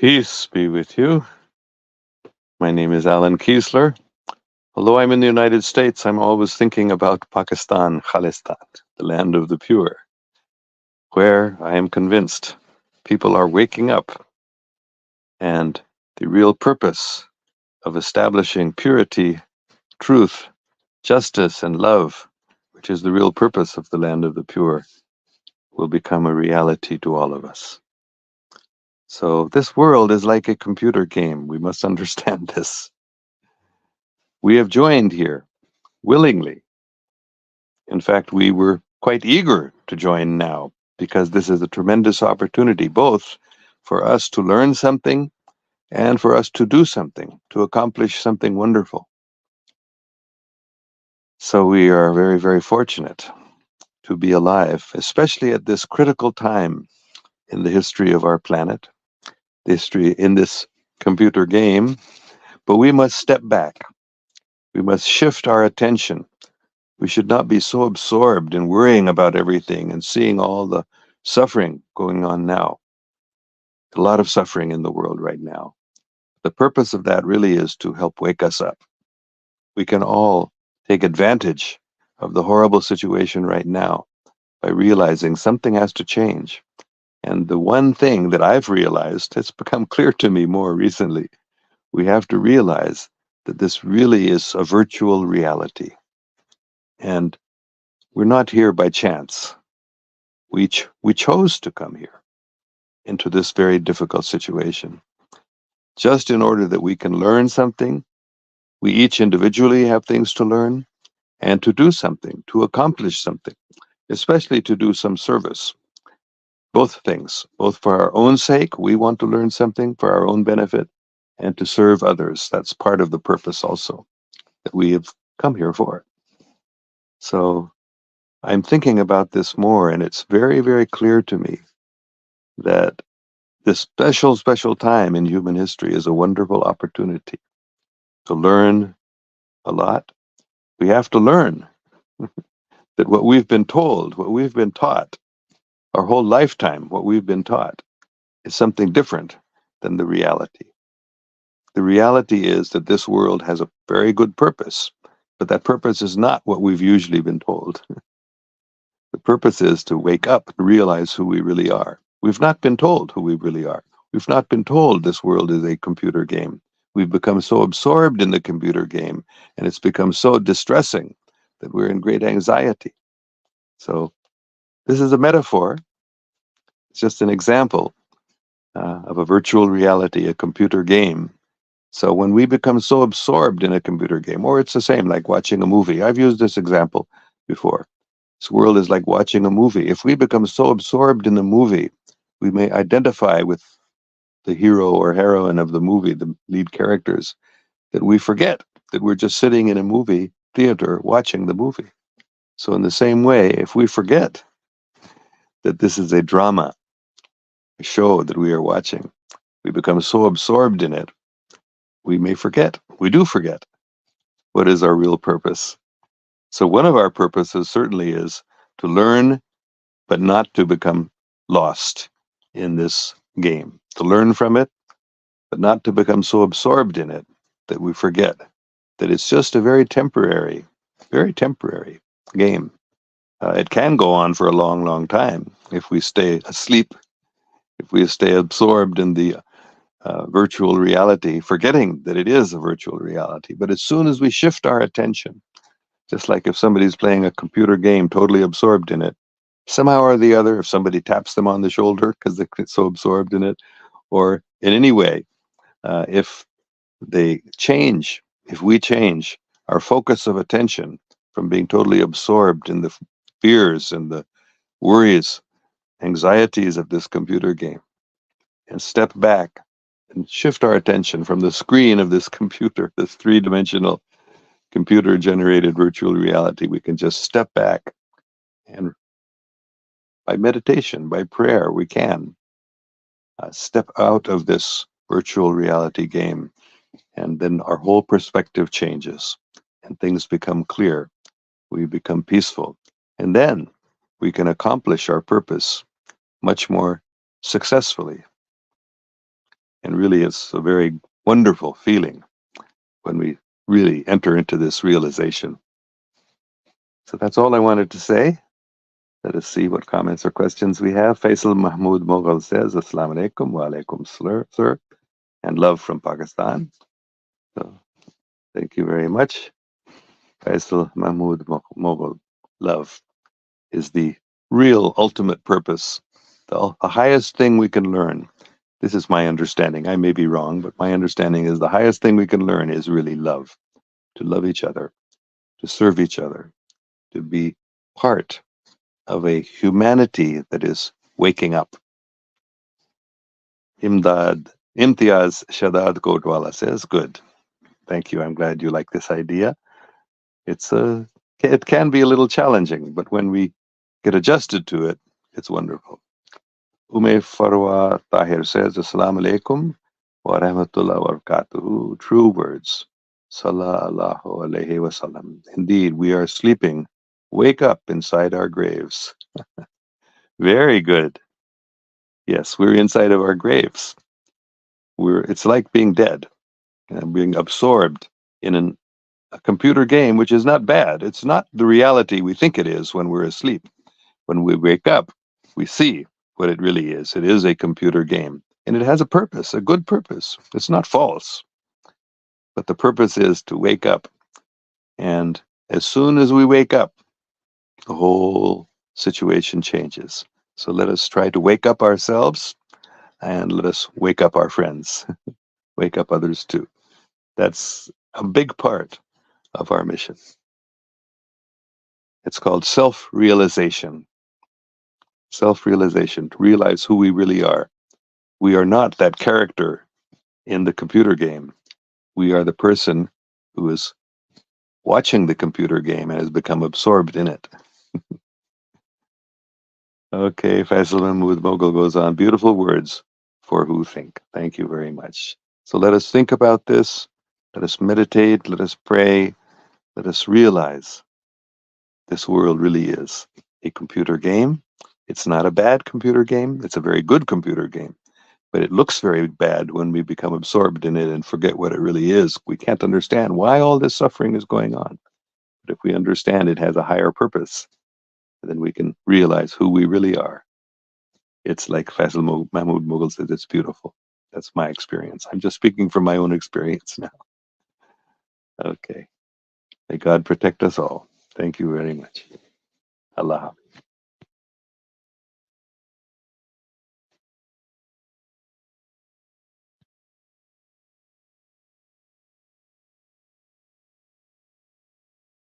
Peace be with you. My name is Alan Kiesler. Although I'm in the United States, I'm always thinking about Pakistan, Khalistan, the land of the pure, where I am convinced people are waking up and the real purpose of establishing purity, truth, justice, and love, which is the real purpose of the land of the pure, will become a reality to all of us. So this world is like a computer game. We must understand this. We have joined here willingly. In fact, we were quite eager to join now because this is a tremendous opportunity, both for us to learn something and for us to do something, to accomplish something wonderful. So we are very, very fortunate to be alive, especially at this critical time in the history of our planet, the history in this computer game. But we must step back. We must shift our attention. We should not be so absorbed in worrying about everything and seeing all the suffering going on now. A lot of suffering in the world right now. The purpose of that really is to help wake us up. We can all take advantage of the horrible situation right now by realizing something has to change. And the one thing that I've realized, it's become clear to me more recently, we have to realize that this really is a virtual reality. And we're not here by chance. We chose to come here into this very difficult situation just in order that we can learn something. We each individually have things to learn and to do something, to accomplish something, especially to do some service. Both things, both for our own sake, we want to learn something for our own benefit, and to serve others. That's part of the purpose also that we have come here for. So I'm thinking about this more, and it's very, very clear to me that this special, special time in human history is a wonderful opportunity to learn a lot. We have to learn that what we've been told, what we've been taught, our whole lifetime, what we've been taught, is something different than the reality. The reality is that this world has a very good purpose, but that purpose is not what we've usually been told. The purpose is to wake up and realize who we really are. We've not been told who we really are. We've not been told this world is a computer game. We've become so absorbed in the computer game, and it's become so distressing that we're in great anxiety. So this is a metaphor. It's just an example of a virtual reality, a computer game. So when we become so absorbed in a computer game, or it's the same like watching a movie. I've used this example before. This world is like watching a movie. If we become so absorbed in the movie, we may identify with the hero or heroine of the movie, the lead characters, that we forget that we're just sitting in a movie theater watching the movie. So in the same way, if we forget that this is a drama, a show that we are watching, we become so absorbed in it, we may forget, we do forget, what is our real purpose. So one of our purposes certainly is to learn, but not to become lost in this game, to learn from it, but not to become so absorbed in it that we forget that it's just a very temporary game. It can go on for a long, long time if we stay asleep, if we stay absorbed in the virtual reality, forgetting that it is a virtual reality. But as soon as we shift our attention, just like if somebody's playing a computer game totally absorbed in it, somehow or the other, if somebody taps them on the shoulder because they get so absorbed in it, or in any way, if they change, if we change our focus of attention from being totally absorbed in the fears and the worries, anxieties of this computer game, and step back and shift our attention from the screen of this computer, this three-dimensional computer generated virtual reality, we can just step back and by meditation, by prayer, we can step out of this virtual reality game. And then our whole perspective changes and things become clear. We become peaceful. And then we can accomplish our purpose much more successfully. And really, it's a very wonderful feeling when we really enter into this realization. So that's all I wanted to say. Let us see what comments or questions we have. Faisal Mahmood Mughal says, Assalamu alaikum, wa alaikum sir, and love from Pakistan. So thank you very much. Faisal Mahmood Mughal, love is the real ultimate purpose, the highest thing we can learn. This is my understanding. I may be wrong, but my understanding is the highest thing we can learn is really love. To love each other, to serve each other, to be part of a humanity that is waking up. Imtiaz Shadad Kotwala says, good. Thank you. I'm glad you like this idea. It can be a little challenging, but when we get adjusted to it, it's wonderful. Ume Farwa Tahir says, Assalamu alaikum wa rahmatullah wa barakatuhu. True words. Sallallahu alayhi wasallam. Indeed, we are sleeping. Wake up inside our graves. Very good. Yes, we're inside of our graves. It's like being dead and being absorbed in a computer game, which is not bad. It's not the reality we think it is when we're asleep. When we wake up, we see what it really is. It is a computer game, and it has a purpose, a good purpose. It's not false, but the purpose is to wake up. And as soon as we wake up, the whole situation changes. So let us try to wake up ourselves, and let us wake up our friends, wake up others too. That's a big part of our mission. It's called self-realization. Self-realization, to realize who we really are. We are not that character in the computer game. We are the person who is watching the computer game and has become absorbed in it. Okay, Faisal Mahmood Mughal goes on. Beautiful words for who think. Thank you very much. So let us think about this. Let us meditate. Let us pray. Let us realize this world really is a computer game. It's not a bad computer game. It's a very good computer game. But it looks very bad when we become absorbed in it and forget what it really is. We can't understand why all this suffering is going on. But if we understand it has a higher purpose, then we can realize who we really are. It's like Faisal Mahmood Mughal says, it's beautiful. That's my experience. I'm just speaking from my own experience now. Okay. May God protect us all. Thank you very much. Allah Hafiz.